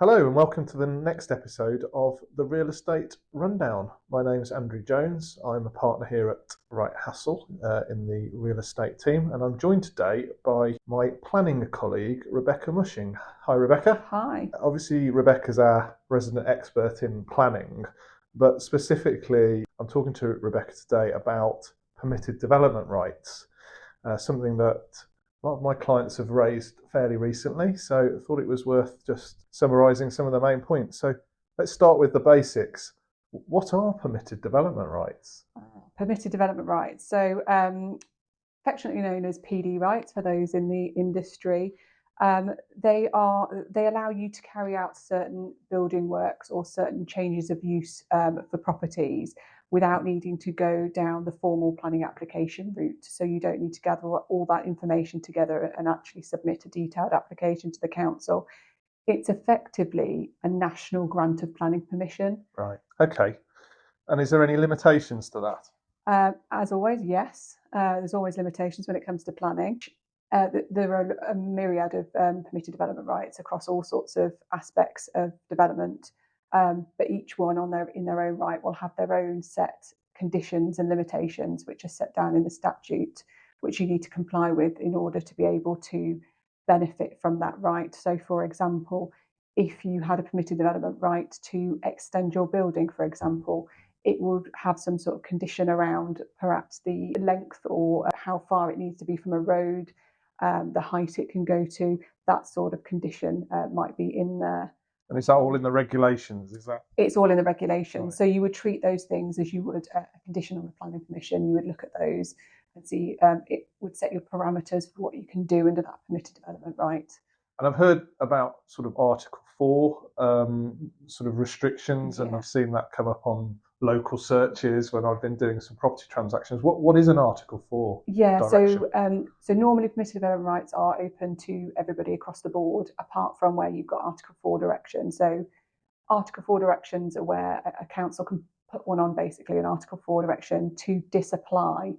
Hello and welcome to the next episode of the Real Estate Rundown. My name's Andrew Jones. I'm a partner here at Wright Hassel in the real estate team, and I'm joined today by my planning colleague, Rebecca Mushing. Hi, Rebecca. Hi. Obviously, Rebecca's our resident expert in planning, but specifically, I'm talking to Rebecca today about permitted development rights, something that a lot of my clients have raised fairly recently, so I thought it was worth just summarising some of the main points. So let's start with the basics. What are permitted development rights? Permitted development rights. So affectionately known as PD rights for those in the industry. They allow you to carry out certain building works or certain changes of use for properties without needing to go down the formal planning application route. So you don't need to gather all that information together and actually submit a detailed application to the council. It's effectively a national grant of planning permission. Right. Okay. And is there any limitations to that? As always, yes. There's always limitations when it comes to planning. There are a myriad of permitted development rights across all sorts of aspects of development. But each one in their own right will have their own set conditions and limitations, which are set down in the statute, which you need to comply with in order to be able to benefit from that right. So, for example, if you had a permitted development right to extend your building, for example, it would have some sort of condition around perhaps the length or how far it needs to be from a road, the height it can go to. That sort of condition might be in there. And is that all in the regulations? Is that? It's all in the regulations. Right. So you would treat those things as you would a condition on the planning permission. You would look at those and see it would set your parameters for what you can do under that permitted development right. And I've heard about sort of Article 4 sort of restrictions, and I've seen that come up on local searches when I've been doing some property transactions. What is an Article 4? Yeah, direction? So normally permitted development rights are open to everybody across the board, apart from where you've got Article 4 direction. So Article 4 directions are where a council can put one on, basically an Article 4 direction to disapply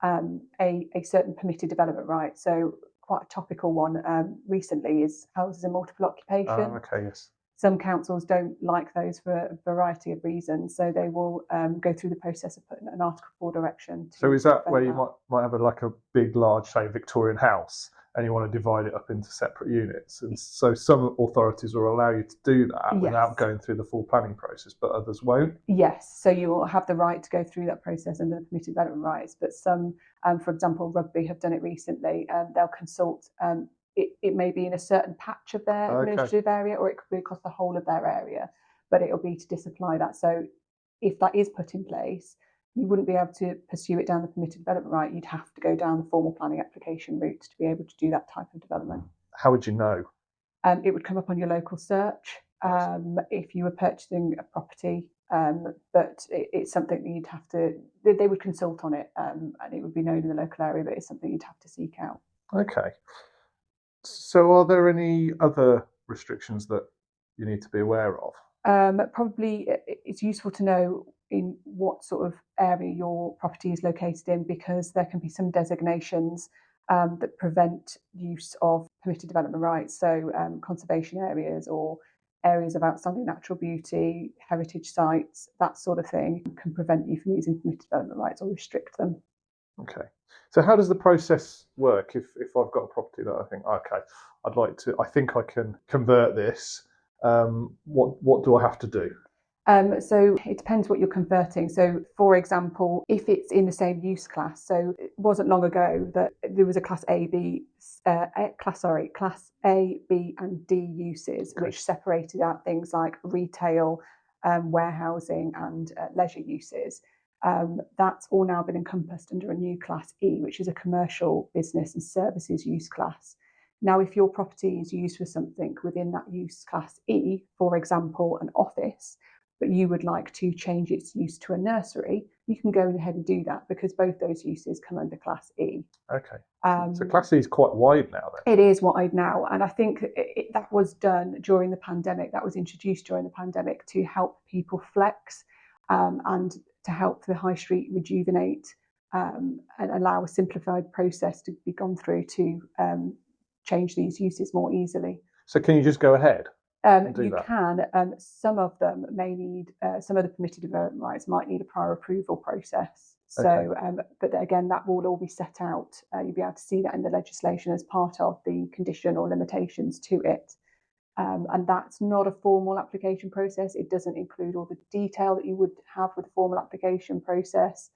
a certain permitted development right. So quite a topical one recently is houses in multiple occupation. Okay, yes. Some councils don't like those for a variety of reasons, so they will go through the process of putting an Article 4 direction. So is that where you might have a big, large, say, Victorian house, and you want to divide it up into separate units? And so some authorities will allow you to do that without going through the full planning process, but others won't? Yes, so you will have the right to go through that process under the permitted development rights, but some, for example, Rugby have done it recently. They'll consult. It may be in a certain patch of their administrative area, or it could be across the whole of their area, but it'll be to disapply that. So if that is put in place, you wouldn't be able to pursue it down the permitted development right. You'd have to go down the formal planning application route to be able to do that type of development. How would you know? It would come up on your local search if you were purchasing a property, but it's something that you'd have to, they would consult on it, and it would be known in the local area, but it's something you'd have to seek out. Okay. So are there any other restrictions that you need to be aware of? Probably it's useful to know in what sort of area your property is located in, because there can be some designations that prevent use of permitted development rights. So conservation areas or areas of outstanding natural beauty, heritage sites, that sort of thing can prevent you from using permitted development rights or restrict them. Okay. So how does the process work if I've got a property that I think, okay, I think I can convert this. What do I have to do? So it depends what you're converting. So, for example, if it's in the same use class, so it wasn't long ago that there was a class A, B, and D uses, which separated out things like retail, warehousing, and leisure uses. That's all now been encompassed under a new class E, which is a commercial business and services use class. Now, if your property is used for something within that use class E, for example, an office, but you would like to change its use to a nursery, you can go ahead and do that, because both those uses come under class E. Okay. So class E is quite wide now then? It is wide now, and I think that was done during the pandemic. That was introduced during the pandemic to help people flex and to help the high street rejuvenate and allow a simplified process to be gone through to change these uses more easily. So can you just go ahead? do You that? can. Some of them may need, some of the permitted development rights might need a prior approval process. Okay. So, but again, that will all be set out. You'll be able to see that in the legislation as part of the condition or limitations to it. And that's not a formal application process. It doesn't include all the detail that you would have with a formal application process.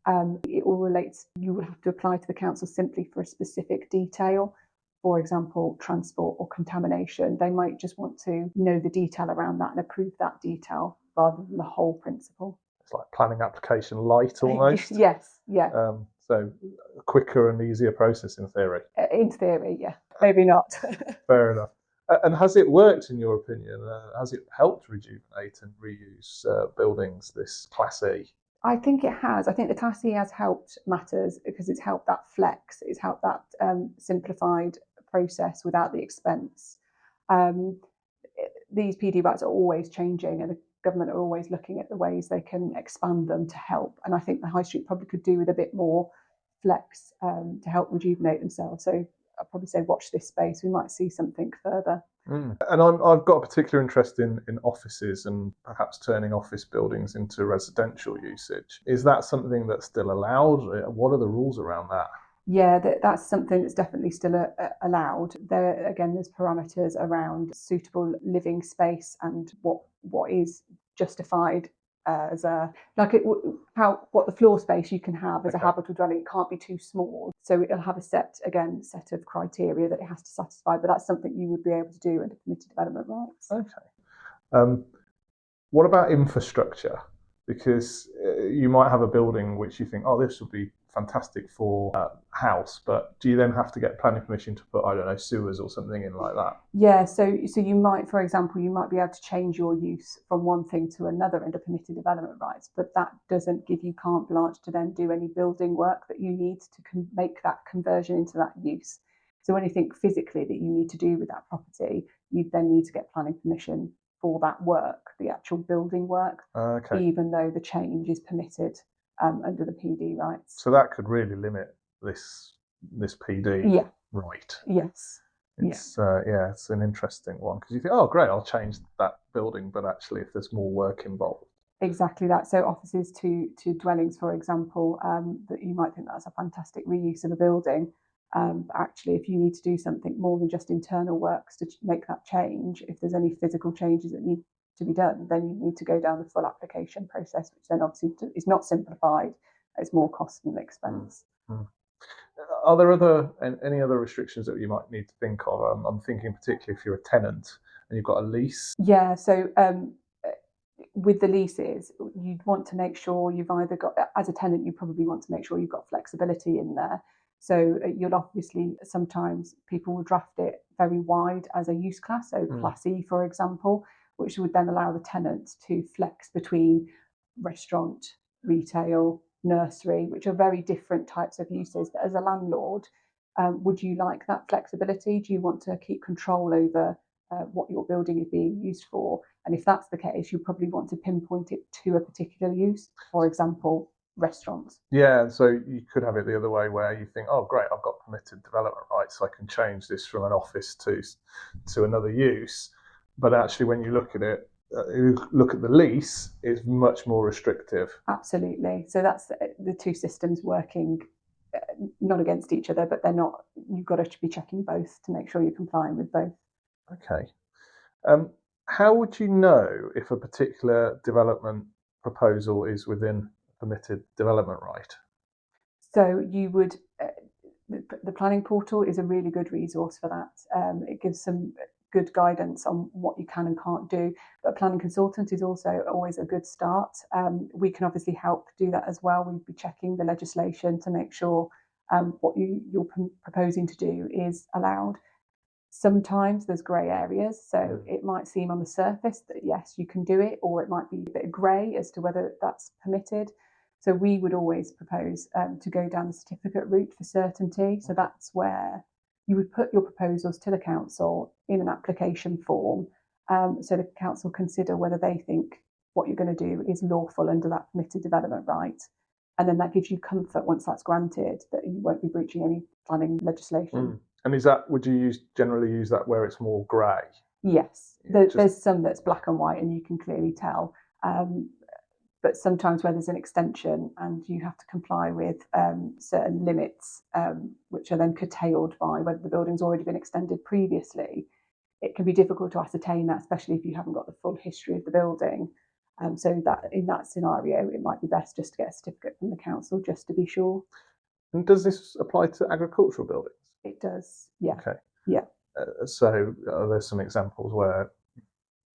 It all relates, you would have to apply to the council simply for a specific detail. For example, transport or contamination. They might just want to know the detail around that and approve that detail rather than the whole principle. It's like planning application light almost. Yes, yeah. So a quicker and easier process in theory. In theory, yeah. Maybe not. Fair enough. And has it worked, in your opinion? Has it helped rejuvenate and reuse buildings, this Class E? I think it has. I think the Class E has helped matters because it's helped that flex. It's helped that simplified process without the expense. These PD rights are always changing, and the government are always looking at the ways they can expand them to help. And I think the High Street probably could do with a bit more flex to help rejuvenate themselves. So I'd probably say watch this space. We might see something further. And I've got a particular interest in offices and perhaps turning office buildings into residential usage. Is that something that's still allowed? What are the rules around that? Yeah, that's something that's definitely still allowed. There's parameters around suitable living space and what is justified as what the floor space you can have as a habitable dwelling. It can't be too small, so it'll have a set of criteria that it has to satisfy. But that's something you would be able to do under permitted development rights. Okay. What about infrastructure? Because you might have a building which you think, oh, this would be fantastic for a house, but do you then have to get planning permission to put, I don't know, sewers or something in like that? Yeah, so you might, for example, you might be able to change your use from one thing to another under permitted development rights, but that doesn't give you carte blanche to then do any building work that you need to make that conversion into that use. So anything physically that you need to do with that property, you then need to get planning permission for that work, the actual building work, even though the change is permitted under the PD rights. So that could really limit this PD right. Yes. It's it's an interesting one because you think, oh great, I'll change that building, but actually if there's more work involved. Exactly that. So offices to dwellings, for example, that you might think that's a fantastic reuse of a building. But actually, if you need to do something more than just internal works to make that change, if there's any physical changes that need to be done, then you need to go down the full application process, which then obviously is not simplified. It's more cost and expense. Are there any other restrictions that you might need to think of? I'm thinking particularly if you're a tenant and you've got a lease. Yeah, so with the leases, you'd want to make sure you've either got, as a tenant, you probably want to make sure you've got flexibility in there. So you'll obviously, sometimes people will draft it very wide as a use class, so Class E, for example, which would then allow the tenant to flex between restaurant, retail, nursery, which are very different types of uses. But as a landlord, would you like that flexibility? Do you want to keep control over what your building is being used for? And if that's the case, you probably want to pinpoint it to a particular use, for example, restaurants. Yeah, so you could have it the other way where you think, oh great, I've got permitted development rights, so I can change this from an office to another use. But actually when you look at it, you look at the lease, it's much more restrictive. Absolutely. So that's the two systems working not against each other, but they're not, you've got to be checking both to make sure you're complying with both. Okay. How would you know if a particular development proposal is within permitted development right? So you would, the planning portal is a really good resource for that. It gives some good guidance on what you can and can't do, but a planning consultant is also always a good start. We can obviously help do that as well. We'd be checking the legislation to make sure what you're proposing to do is allowed. Sometimes there's grey areas, so it might seem on the surface that yes, you can do it, or it might be a bit grey as to whether that's permitted. So we would always propose to go down the certificate route for certainty. So that's where you would put your proposals to the council in an application form, so the council consider whether they think what you're going to do is lawful under that permitted development right. And then that gives you comfort once that's granted that you won't be breaching any planning legislation. And would you generally use that where it's more grey? Yes, there's some that's black and white and you can clearly tell. But sometimes where there's an extension and you have to comply with certain limits, which are then curtailed by whether the building's already been extended previously, it can be difficult to ascertain that, especially if you haven't got the full history of the building. So that in that scenario, it might be best just to get a certificate from the council just to be sure. And does this apply to agricultural buildings? It does, yeah. Okay. Yeah. So there's some examples where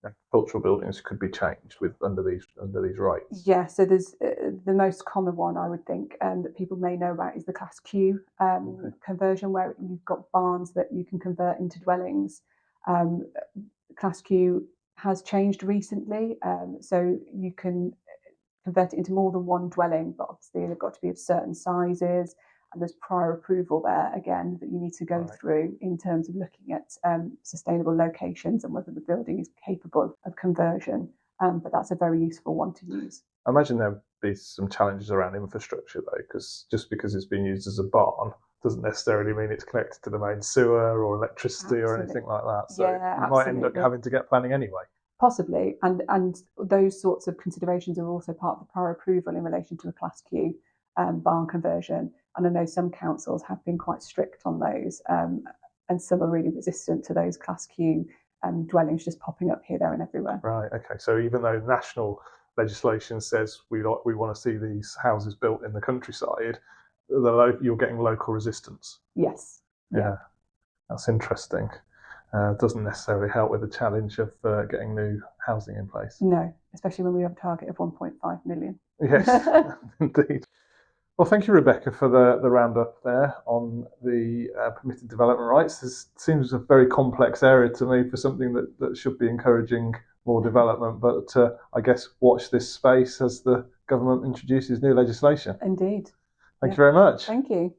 agricultural buildings could be changed under these rights. Yeah, so there's the most common one I would think that people may know about is the Class Q conversion, where you've got barns that you can convert into dwellings. Class Q has changed recently, so you can convert it into more than one dwelling, but obviously they've got to be of certain sizes, and there's prior approval there again that you need to go through in terms of looking at sustainable locations and whether the building is capable of conversion. But that's a very useful one to use. I imagine there'd be some challenges around infrastructure though, because just because it's been used as a barn doesn't necessarily mean it's connected to the main sewer or electricity or anything like that. So you might end up having to get planning anyway. Possibly, and those sorts of considerations are also part of the prior approval in relation to a Class Q barn conversion. And I know some councils have been quite strict on those, and some are really resistant to those Class Q dwellings just popping up here, there, and everywhere. Right. Okay. So even though national legislation says we want to see these houses built in the countryside, you're getting local resistance. Yes. Yeah. That's interesting. Doesn't necessarily help with the challenge of getting new housing in place. No, especially when we have a target of 1.5 million. Yes, indeed. Well, thank you, Rebecca, for the roundup there on the permitted development rights. This seems a very complex area to me for something that should be encouraging more development, but I guess watch this space as the government introduces new legislation. Indeed. Thank you very much. Thank you.